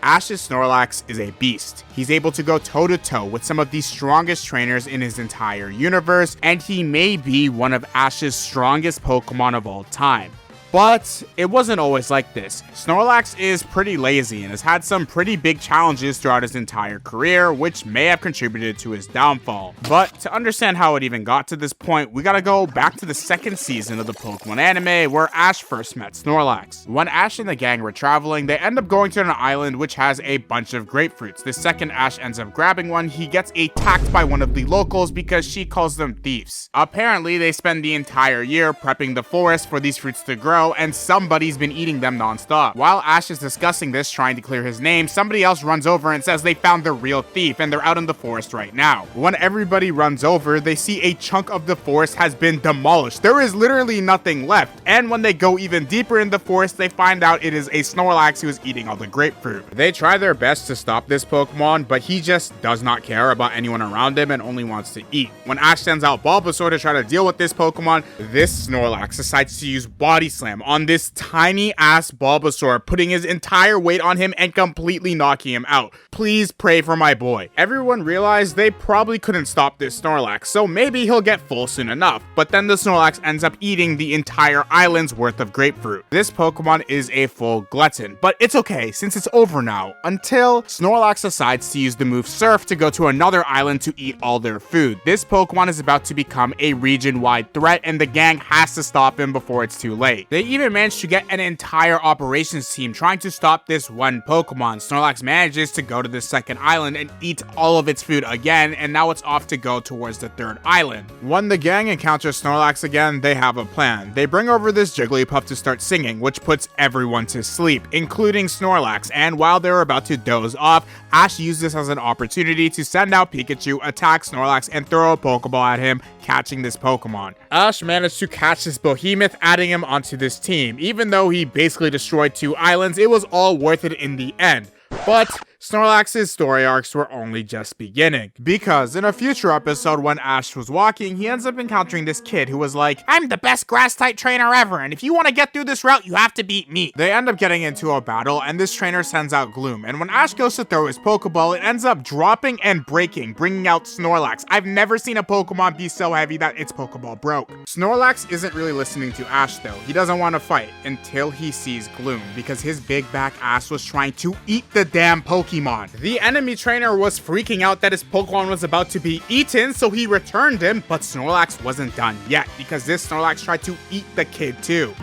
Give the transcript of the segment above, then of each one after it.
Ash's Snorlax is a beast. He's able to go toe-to-toe with some of the strongest trainers in his entire universe, and he may be one of Ash's strongest Pokemon of all time. But it wasn't always like this. Snorlax is pretty lazy and has had some pretty big challenges throughout his entire career, which may have contributed to his downfall. But to understand how it even got to this point, we gotta go back to the second season of the Pokemon anime where Ash first met Snorlax. When Ash and the gang were traveling, they end up going to an island which has a bunch of grapefruits. The second Ash ends up grabbing one, he gets attacked by one of the locals because she calls them thieves. Apparently, they spend the entire year prepping the forest for these fruits to grow, and somebody's been eating them non-stop. While Ash is discussing this, trying to clear his name, somebody else runs over and says they found the real thief and they're out in the forest right now. When everybody runs over, they see a chunk of the forest has been demolished. There is literally nothing left. And when they go even deeper in the forest, they find out it is a Snorlax who is eating all the grapefruit. They try their best to stop this Pokemon, but he just does not care about anyone around him and only wants to eat. When Ash sends out Bulbasaur to try to deal with this Pokemon, this Snorlax decides to use Body Slam on this tiny ass Bulbasaur, putting his entire weight on him and completely knocking him out. Please pray for my boy. Everyone realized they probably couldn't stop this Snorlax, so maybe he'll get full soon enough, but then the Snorlax ends up eating the entire island's worth of grapefruit. This Pokemon is a full glutton, but it's okay since it's over now, until Snorlax decides to use the move Surf to go to another island to eat all their food. This Pokemon is about to become a region-wide threat and the gang has to stop him before it's too late. They even managed to get an entire operations team trying to stop this one Pokemon. Snorlax manages to go to the second island and eat all of its food again, and now it's off to go towards the third island. When the gang encounters Snorlax again, they have a plan. They bring over this Jigglypuff to start singing, which puts everyone to sleep, including Snorlax, and while they're about to doze off, Ash used this as an opportunity to send out Pikachu, attack Snorlax, and throw a Pokeball at him, catching this Pokemon. Ash managed to catch this behemoth, adding him onto this team. Even though he basically destroyed 2 islands, it was all worth it in the end. But Snorlax's story arcs were only just beginning, because in a future episode when Ash was walking, he ends up encountering this kid who was like, "I'm the best grass-type trainer ever, and if you want to get through this route, you have to beat me." They end up getting into a battle, and this trainer sends out Gloom, and when Ash goes to throw his Pokeball, it ends up dropping and breaking, bringing out Snorlax. I've never seen a Pokemon be so heavy that its Pokeball broke. Snorlax isn't really listening to Ash though. He doesn't want to fight until he sees Gloom, because his big back ass was trying to eat the damn Pokemon. The enemy trainer was freaking out that his Pokemon was about to be eaten, so he returned him, but Snorlax wasn't done yet, because this Snorlax tried to eat the kid too.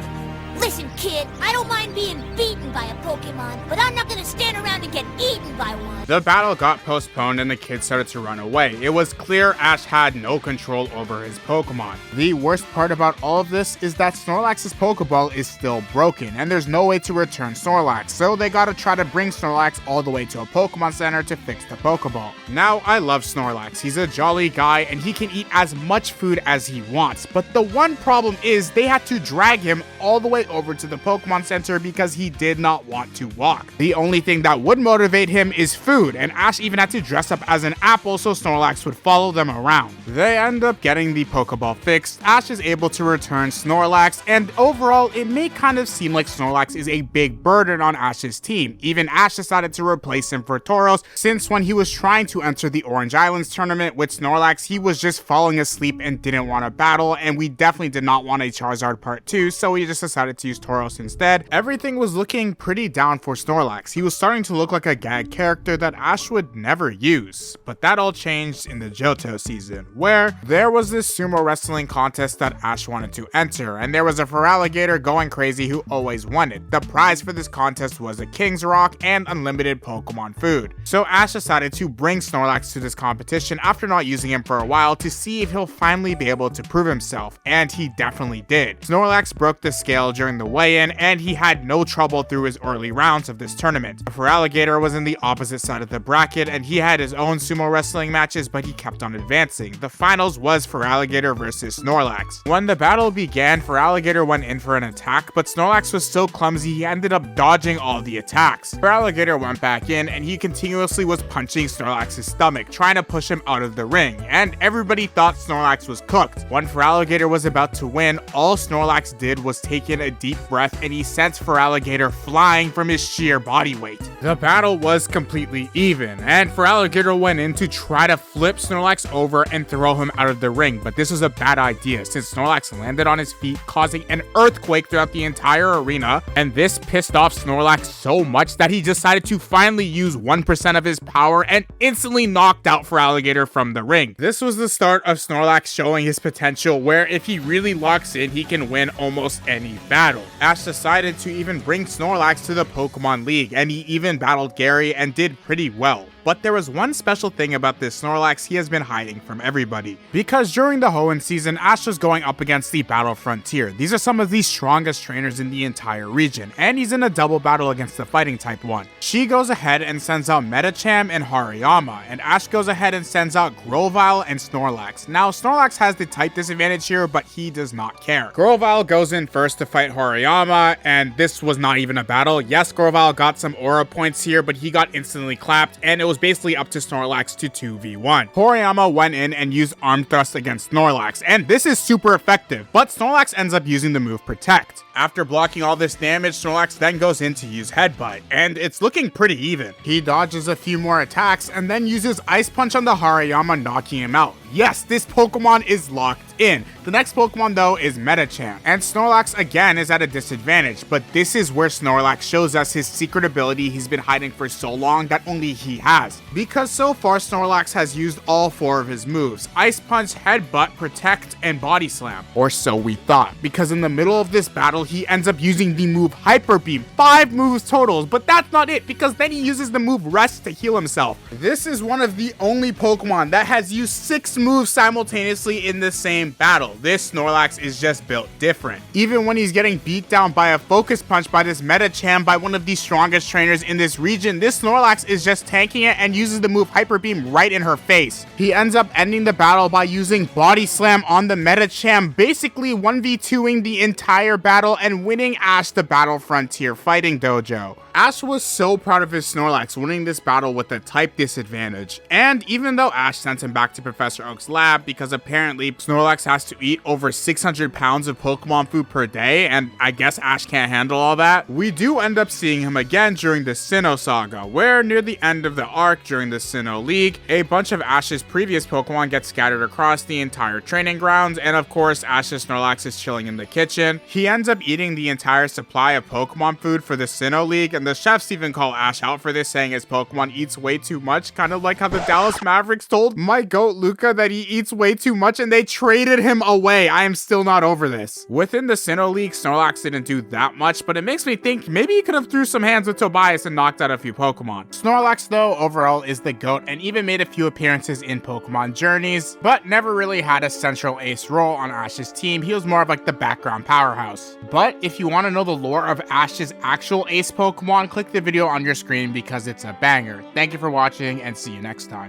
Listen, kid, I don't mind being beaten by a Pokemon, but I'm not gonna stand around and get eaten by one. The battle got postponed and the kid started to run away. It was clear Ash had no control over his Pokemon. The worst part about all of this is that Snorlax's Pokeball is still broken, and there's no way to return Snorlax, so they gotta try to bring Snorlax all the way to a Pokemon Center to fix the Pokeball. Now, I love Snorlax. He's a jolly guy, and he can eat as much food as he wants, but the one problem is they had to drag him all the way over to the Pokemon Center because he did not want to walk. The only thing that would motivate him is food, and Ash even had to dress up as an apple so Snorlax would follow them around. They end up getting the Pokeball fixed, Ash is able to return Snorlax, and overall it may kind of seem like Snorlax is a big burden on Ash's team. Even Ash decided to replace him for Tauros, since when he was trying to enter the Orange Islands tournament with Snorlax, he was just falling asleep and didn't want to battle, and we definitely did not want a Charizard Part 2, so we just decided to use Tauros instead. Everything was looking pretty down for Snorlax. He was starting to look like a gag character that Ash would never use. But that all changed in the Johto season, where there was this sumo wrestling contest that Ash wanted to enter, and there was a Feraligatr going crazy who always won it. The prize for this contest was a King's Rock and unlimited Pokemon food. So Ash decided to bring Snorlax to this competition after not using him for a while to see if he'll finally be able to prove himself, and he definitely did. Snorlax broke the scale during the weigh-in, and he had no trouble through his early rounds of this tournament. The Feraligatr was in the opposite side side of the bracket, and he had his own sumo wrestling matches, but he kept on advancing. The finals was Feraligatr versus Snorlax. When the battle began, Feraligatr went in for an attack, but Snorlax was so clumsy he ended up dodging all the attacks. Feraligatr went back in, and he continuously was punching Snorlax's stomach, trying to push him out of the ring, and everybody thought Snorlax was cooked. When Feraligatr was about to win, all Snorlax did was take in a deep breath, and he sent Feraligatr flying from his sheer body weight. The battle was completely even, and Feraligatr went in to try to flip Snorlax over and throw him out of the ring, but this was a bad idea since Snorlax landed on his feet, causing an earthquake throughout the entire arena, and this pissed off Snorlax so much that he decided to finally use 1% of his power and instantly knocked out Feraligatr from the ring. This was the start of Snorlax showing his potential, where if he really locks in, he can win almost any battle. Ash decided to even bring Snorlax to the Pokemon League, and he even battled Gary and did pretty well. But there was one special thing about this Snorlax he has been hiding from everybody. Because during the Hoenn season, Ash was going up against the Battle Frontier. These are some of the strongest trainers in the entire region, and he's in a double battle against the Fighting type one. She goes ahead and sends out Medicham and Hariyama, and Ash goes ahead and sends out Grovyle and Snorlax. Now, Snorlax has the type disadvantage here, but he does not care. Grovyle goes in first to fight Hariyama, and this was not even a battle. Yes, Grovyle got some aura points here, but he got instantly clapped, and it was basically up to Snorlax to 2v1. Hariyama went in and used Arm Thrust against Snorlax, and this is super effective, but Snorlax ends up using the move Protect. After blocking all this damage, Snorlax then goes in to use Headbutt, and it's looking pretty even. He dodges a few more attacks and then uses Ice Punch on the Hariyama, knocking him out. Yes, this Pokemon is locked in. The next Pokemon though is Medicham, and Snorlax again is at a disadvantage, but this is where Snorlax shows us his secret ability he's been hiding for so long that only he has. Because so far Snorlax has used all 4 of his moves: Ice Punch, Headbutt, Protect, and Body Slam. Or so we thought, because in the middle of this battle he ends up using the move Hyper Beam. 5 moves totals, but that's not it, because then he uses the move Rest to heal himself. This is one of the only Pokemon that has used 6 moves simultaneously in the same battle. This Snorlax is just built different. Even when he's getting beat down by a Focus Punch by this Medicham, by one of the strongest trainers in this region, this Snorlax is just tanking it and uses the move Hyper Beam right in her face. He ends up ending the battle by using Body Slam on the Medicham, basically 1v2ing the entire battle and winning Ash the Battle Frontier Fighting Dojo. Ash was so proud of his Snorlax winning this battle with a type disadvantage, and even though Ash sent him back to Professor Oak's lab because apparently Snorlax has to eat over 600 pounds of Pokemon food per day, and I guess Ash can't handle all that, we do end up seeing him again during the Sinnoh saga, where near the end of the arc during the Sinnoh League, a bunch of Ash's previous Pokemon get scattered across the entire training grounds, and of course Ash's Snorlax is chilling in the kitchen. He ends up eating the entire supply of Pokemon food for the Sinnoh League, and the chefs even call Ash out for this, saying his Pokemon eats way too much, kind of like how the Dallas Mavericks told my goat Luca that he eats way too much and they traded him away. I am still not over this. Within the Sinnoh League, Snorlax didn't do that much, but it makes me think maybe he could have threw some hands with Tobias and knocked out a few Pokemon. Snorlax though, overall is the GOAT and even made a few appearances in Pokemon Journeys, but never really had a central ace role on Ash's team. He was more of like the background powerhouse. But if you want to know the lore of Ash's actual ace Pokemon, click the video on your screen because it's a banger. Thank you for watching and see you next time.